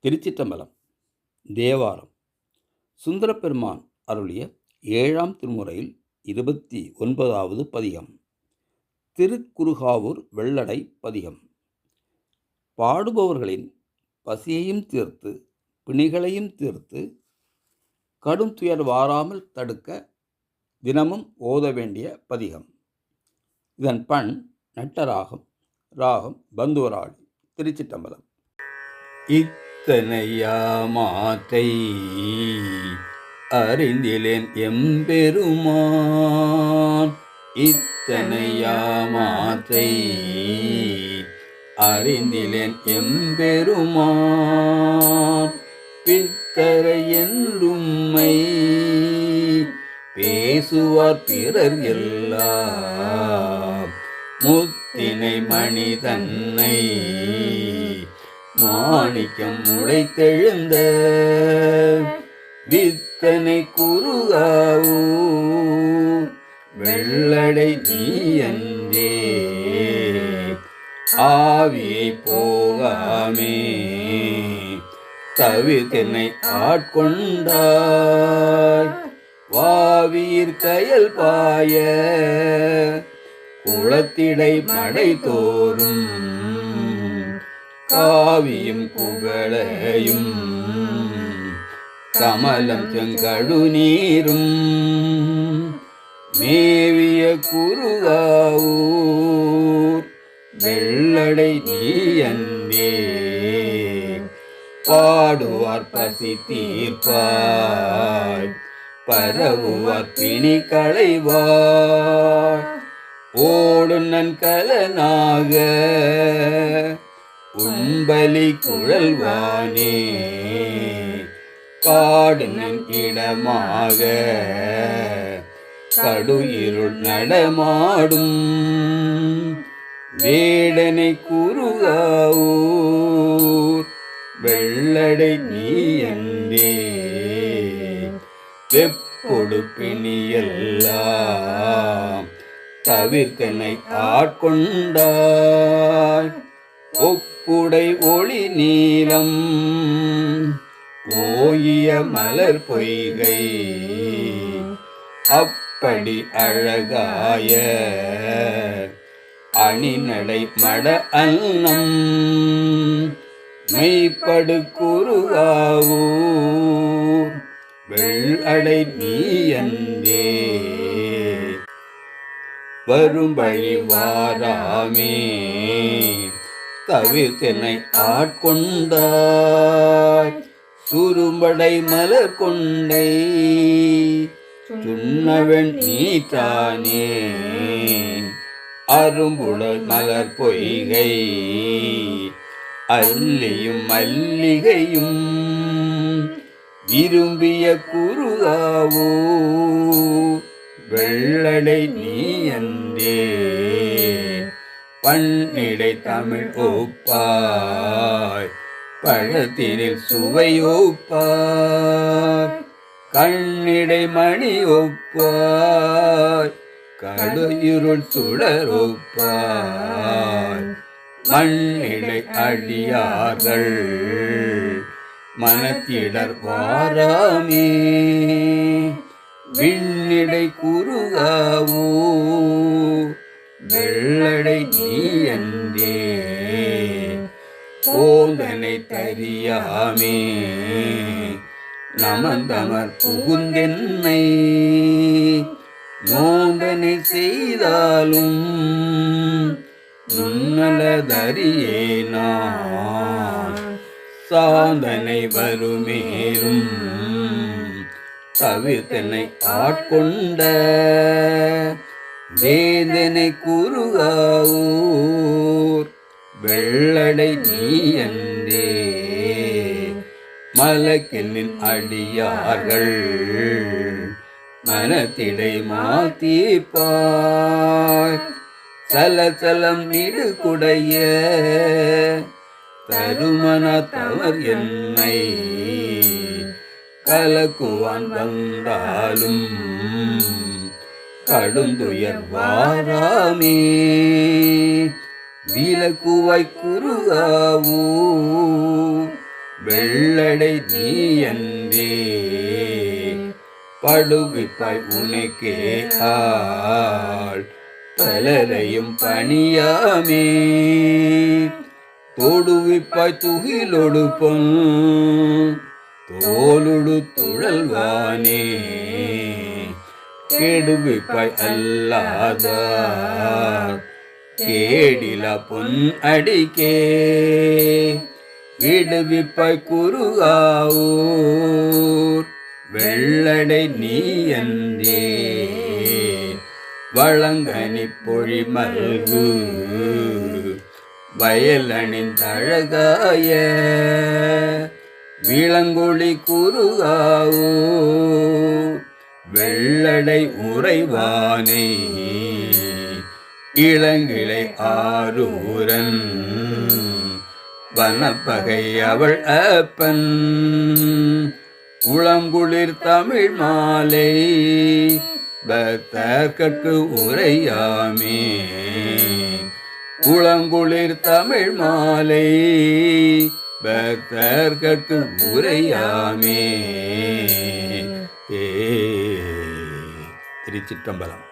திருச்சிற்றம்பலம். தேவாரம். சுந்தரப்பெருமான் அருளிய 7ஆம் திருமுறையில் 29வது பதிகம். திருக்குறுகாவூர் வெள்ளடை பதிகம். பாடுபவர்களின் பசியையும் தீர்த்து பிணிகளையும் தீர்த்து கடும் துயர் வாராமல் தடுக்க தினமும் ஓத வேண்டிய பதிகம். இதன் பண் நட்டராகம். ராகம் பந்துவராளி. திருச்சிற்றம்பலம். இத்தனையா மாற்றை அறிந்திலேன் எம்பெருமான், இத்தனையா மாற்றை அறிந்திலேன் எம்பெருமான், பித்தரை என்றும்மை பேசுவார் பிறர் எல்லாம், முத்தினை மணி தன்னை மாணிக்கம் முளைத்தெழுந்த வித்தனை குறுகாவூர் வெள்ளடை நீயன்றே, ஆவியை போகாமே தவிர்த்தென்னை ஆட்கொண்டாய், வாவீர் கயல் பாய குளத்திடை மடை தோறும், காவியும் புகழையும் கமலம் செங்கழு நீரும் மேவிய குறுகாவூர் வெள்ளடை நீயன்றே, பாடுவார் பசி தீர்ப்பாய் பரவுவார் பிணி களைவாய், ஓடு நன்கலனாக உண்பலி குழல்வானே, காடுனின் இடமாக கடு இருள் நடமாடும், வேடனை குறுகாவூர் வெள்ளடை நீயன்றே, வெப்பொடு பிணியெல்லாம் தவிர்த்தனை ஆட்கொண்டாய், ஒப்புடை ஒளி நீலம் ஓயிய மலர் பொய்கை, அப்படி அழகாய அணிநடை மட அன்னம், மெய்ப்படு குறுகாவூர் வெள்ளடை நீயன்றே, வரும்பழி வாராமே தவிர்த்தென்னை ஆட்கொண்டாய், சுரும்படை மலர் கொண்டை சுண்ணவன் நீத்தானே, அரும்புடல் மலர் பொய்கை அல்லியும் மல்லிகையும் விரும்பிய குறுகாவூர் வெள்ளடை நீயன்றே, பன்னிடை தமிழ் ஒப்பாய் பழத்தினில் சுவை ஒப்பாய், கண்ணிடை மணி ஒப்பாய் கடுயிருள் சுடர் ஒப்பாய், மண்ணிடை அடியார்கள் மனத்திடர் வாராமே, விண்ணிடை குறுகாவூர் வெள்ளடை நீயன்றே, போந்தனை தரியாமே நமந்தமர் புகுந்தென்னை, நோந்தனை செய்தாலும் நுண்ணலதறியே நான், சாந்தனை வருமேலும் தவிர்த்தனை ஆட்கொண்ட, வேதனை குறுகாவூர் வெள்ளடை நீயன்றே, மலக்கென்னின் அடியார்கள் மனத்திடை மாத்தீர்ப்பாய், சலசலம் இடுகுடைய தருமன தவர் என்னை, கலக்குவான் வந்தாலும் கடுந்துயர் வாராமே, விலக்குவாய் குறுகாவூர் வெள்ளடை நீ என்றே படுவிப்பாய் உனக்கே ஆள் பலரையும் பணியாமே தொடுவிப்பாய் துகிலொடு பொன் தோலுடு துழல்வானே கெடுவிப்பாய் அல்லாத கேடில பொன் அடிக்கே விடுவிப்பாய் குருகாவூர் வெள்ளடை நீ என்றே வளங்கனி பொழி மல்கு வயலணிந்தழகாய விளங்கொளி குருகாவூர் வெள்ளடை உறைவானை இளங்கிளை ஆரூரன் வனப்பகை அவள் அப்பன் உளங்குளிர் தமிழ் மாலை பக்தர்கட்கு உரையாமே உளங்குளிர் தமிழ் மாலை பக்தர்கட்கு உரையாமே. திருச்சிற்றம்பலம்.